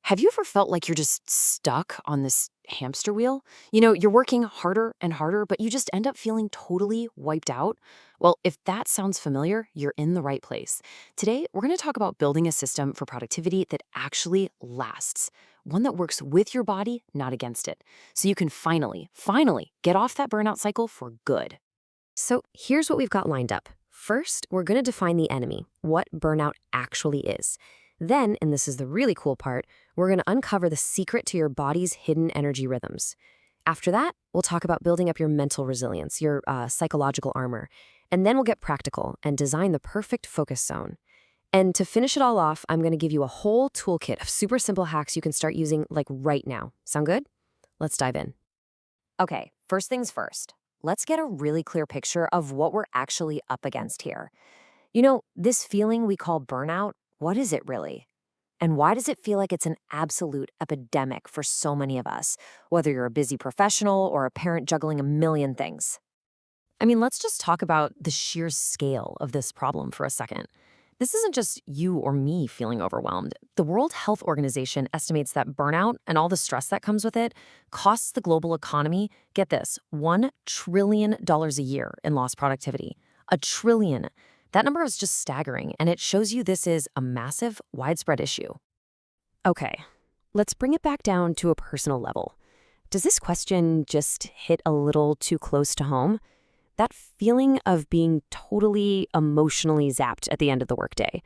Have you ever felt like you're just stuck on this hamster wheel? You're working harder and harder, but you just end up feeling totally wiped out? Well, if that sounds familiar, you're in the right place. Today, we're going to talk about building a system for productivity that actually lasts, one that works with your body, not against it, so you can finally get off that burnout cycle for good. So here's what we've got lined up. First, we're going to define the enemy, what burnout actually is. Then, and this is the really cool part, we're going to uncover the secret to your body's hidden energy rhythms. After that, we'll talk about building up your mental resilience, your psychological armor. And then we'll get practical and design the perfect focus zone. And to finish it all off, I'm going to give you a whole toolkit of super simple hacks you can start using like right now. Sound good? Let's dive in. Okay, first things first. Let's get a really clear picture of what we're actually up against here. This feeling we call burnout, what is it really? And why does it feel like it's an absolute epidemic for so many of us, whether you're a busy professional or a parent juggling a million things? Let's just talk about the sheer scale of this problem for a second. This isn't just you or me feeling overwhelmed. The World Health Organization estimates that burnout and all the stress that comes with it costs the global economy, get this, $1 trillion a year in lost productivity. A trillion. That number is just staggering, and it shows you this is a massive, widespread issue. Okay, let's bring it back down to a personal level. Does this question just hit a little too close to home? That feeling of being totally emotionally zapped at the end of the workday.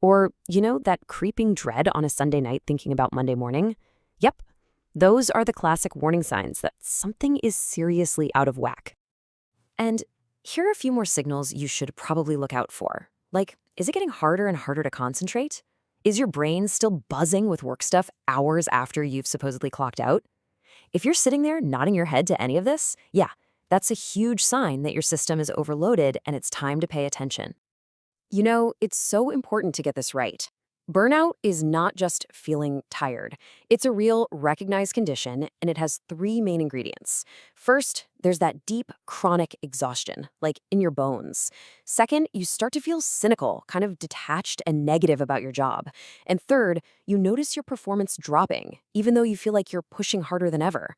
Or, that creeping dread on a Sunday night thinking about Monday morning? Yep, those are the classic warning signs that something is seriously out of whack. And here are a few more signals you should probably look out for. Like, is it getting harder and harder to concentrate? Is your brain still buzzing with work stuff hours after you've supposedly clocked out? If you're sitting there nodding your head to any of this, yeah, that's a huge sign that your system is overloaded and it's time to pay attention. It's so important to get this right. Burnout is not just feeling tired. It's a real recognized condition, and it has three main ingredients. First, there's that deep, chronic exhaustion, like in your bones. Second, you start to feel cynical, kind of detached and negative about your job. And third, you notice your performance dropping, even though you feel like you're pushing harder than ever.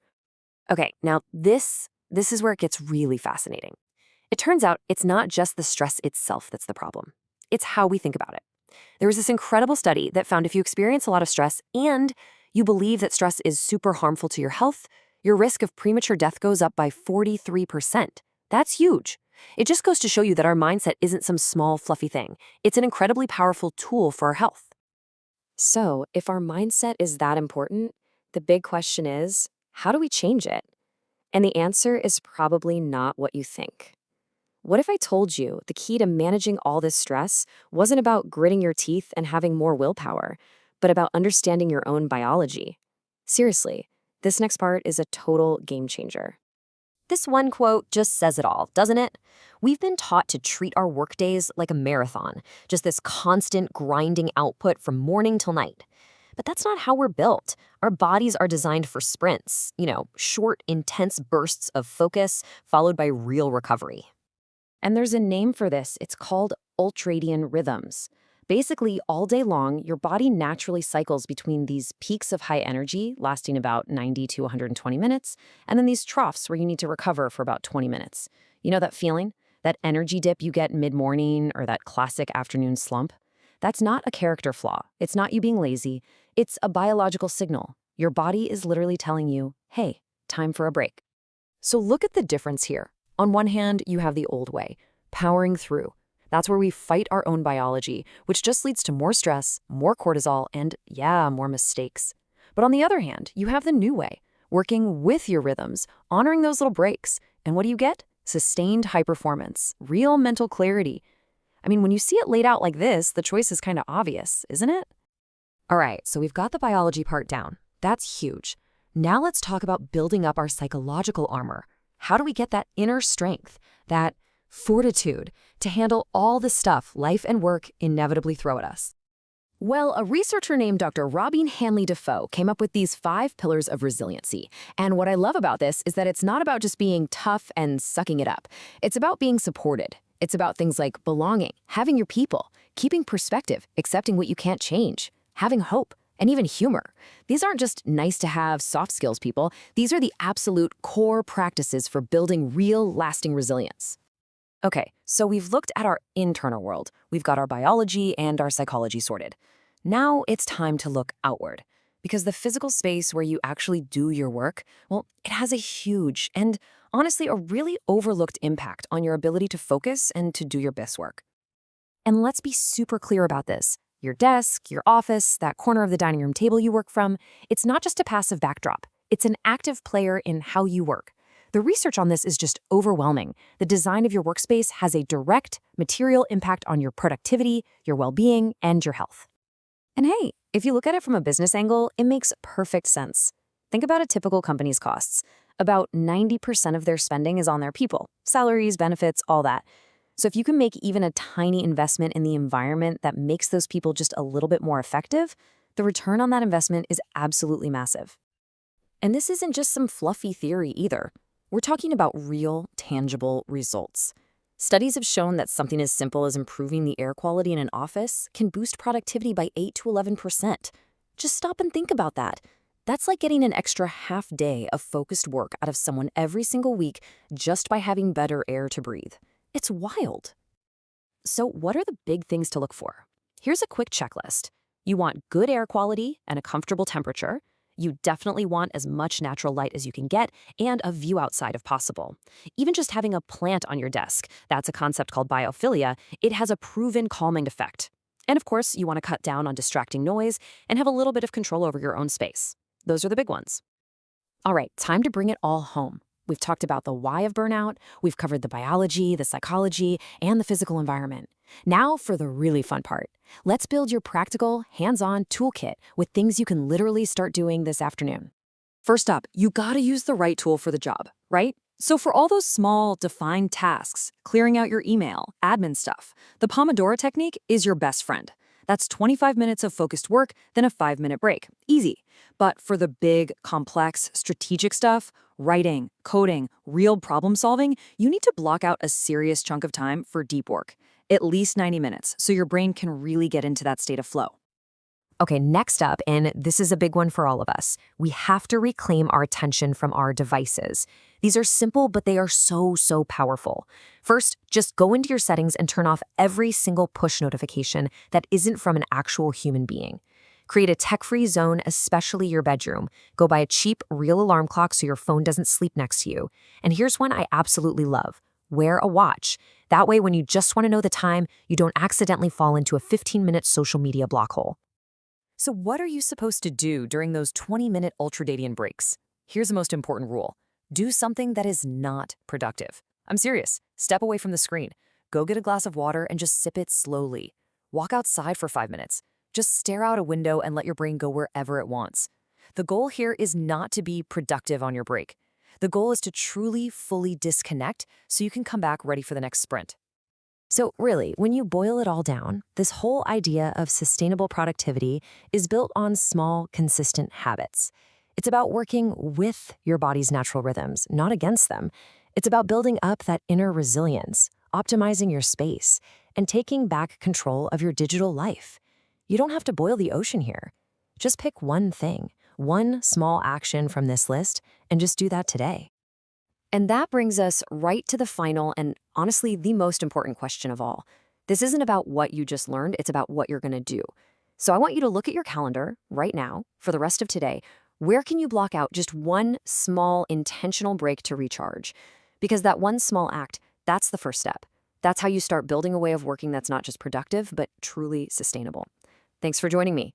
Okay, now this is where it gets really fascinating. It turns out it's not just the stress itself that's the problem. It's how we think about it. There was this incredible study that found if you experience a lot of stress and you believe that stress is super harmful to your health, your risk of premature death goes up by 43%. That's huge. It just goes to show you that our mindset isn't some small, fluffy thing. It's an incredibly powerful tool for our health. So, if our mindset is that important, the big question is, how do we change it? And the answer is probably not what you think. What if I told you the key to managing all this stress wasn't about gritting your teeth and having more willpower, but about understanding your own biology? Seriously, this next part is a total game changer. This one quote just says it all, doesn't it? We've been taught to treat our workdays like a marathon, just this constant grinding output from morning till night. But that's not how we're built. Our bodies are designed for sprints, short, intense bursts of focus followed by real recovery. And there's a name for this. It's called ultradian rhythms. Basically, all day long, your body naturally cycles between these peaks of high energy, lasting about 90 to 120 minutes, and then these troughs where you need to recover for about 20 minutes. You know that feeling? That energy dip you get mid-morning or that classic afternoon slump? That's not a character flaw. It's not you being lazy. It's a biological signal. Your body is literally telling you, hey, time for a break. So look at the difference here. On one hand, you have the old way, powering through. That's where we fight our own biology, which just leads to more stress, more cortisol, and more mistakes. But on the other hand, you have the new way, working with your rhythms, honoring those little breaks. And what do you get? Sustained high performance, real mental clarity. When you see it laid out like this, the choice is kind of obvious, isn't it? All right, so we've got the biology part down. That's huge. Now let's talk about building up our psychological armor. How do we get that inner strength, that fortitude, to handle all the stuff life and work inevitably throw at us? Well, a researcher named Dr. Robin Hanley Defoe came up with these 5 pillars of resiliency. And what I love about this is that it's not about just being tough and sucking it up. It's about being supported. It's about things like belonging, having your people, keeping perspective, accepting what you can't change, having hope, and even humor. These aren't just nice to have soft skills, people. These are the absolute core practices for building real, lasting resilience. Okay, so we've looked at our internal world. We've got our biology and our psychology sorted. Now it's time to look outward. Because the physical space where you actually do your work, well, it has a huge and honestly a really overlooked impact on your ability to focus and to do your best work. And let's be super clear about this. Your desk, your office, that corner of the dining room table you work from, it's not just a passive backdrop. It's an active player in how you work. The research on this is just overwhelming. The design of your workspace has a direct, material impact on your productivity, your well-being, and your health. And hey, if you look at it from a business angle, it makes perfect sense. Think about a typical company's costs. About 90% of their spending is on their people, salaries, benefits, all that. So if you can make even a tiny investment in the environment that makes those people just a little bit more effective, the return on that investment is absolutely massive. And this isn't just some fluffy theory either. We're talking about real, tangible results. Studies have shown that something as simple as improving the air quality in an office can boost productivity by 8 to 11%. Just stop and think about that. That's like getting an extra half day of focused work out of someone every single week just by having better air to breathe. It's wild. So what are the big things to look for? Here's a quick checklist. You want good air quality and a comfortable temperature. You definitely want as much natural light as you can get and a view outside if possible. Even just having a plant on your desk, that's a concept called biophilia, it has a proven calming effect. And of course, you want to cut down on distracting noise and have a little bit of control over your own space. Those are the big ones. All right, time to bring it all home. We've talked about the why of burnout, we've covered the biology, the psychology, and the physical environment. Now for the really fun part. Let's build your practical, hands-on toolkit with things you can literally start doing this afternoon. First up, you gotta use the right tool for the job, right? So for all those small, defined tasks, clearing out your email, admin stuff, the Pomodoro technique is your best friend. That's 25 minutes of focused work, then a 5-minute break. Easy. But for the big, complex, strategic stuff, writing, coding, real problem solving, you need to block out a serious chunk of time for deep work. At least 90 minutes, so your brain can really get into that state of flow. Okay, next up, and this is a big one for all of us, we have to reclaim our attention from our devices. These are simple, but they are so powerful. First, just go into your settings and turn off every single push notification that isn't from an actual human being. Create a tech-free zone, especially your bedroom. Go buy a cheap, real alarm clock so your phone doesn't sleep next to you. And here's one I absolutely love. Wear a watch. That way, when you just want to know the time, you don't accidentally fall into a 15-minute social media block hole. So what are you supposed to do during those 20-minute ultradian breaks? Here's the most important rule. Do something that is not productive. I'm serious. Step away from the screen. Go get a glass of water and just sip it slowly. Walk outside for 5 minutes. Just stare out a window and let your brain go wherever it wants. The goal here is not to be productive on your break. The goal is to truly, fully disconnect so you can come back ready for the next sprint. So really, when you boil it all down, this whole idea of sustainable productivity is built on small, consistent habits. It's about working with your body's natural rhythms, not against them. It's about building up that inner resilience, optimizing your space, and taking back control of your digital life. You don't have to boil the ocean here. Just pick one thing, one small action from this list, and just do that today. And that brings us right to the final and honestly the most important question of all. This isn't about what you just learned, it's about what you're going to do. So I want you to look at your calendar right now for the rest of today. Where can you block out just one small intentional break to recharge? Because that one small act, that's the first step. That's how you start building a way of working that's not just productive, but truly sustainable. Thanks for joining me.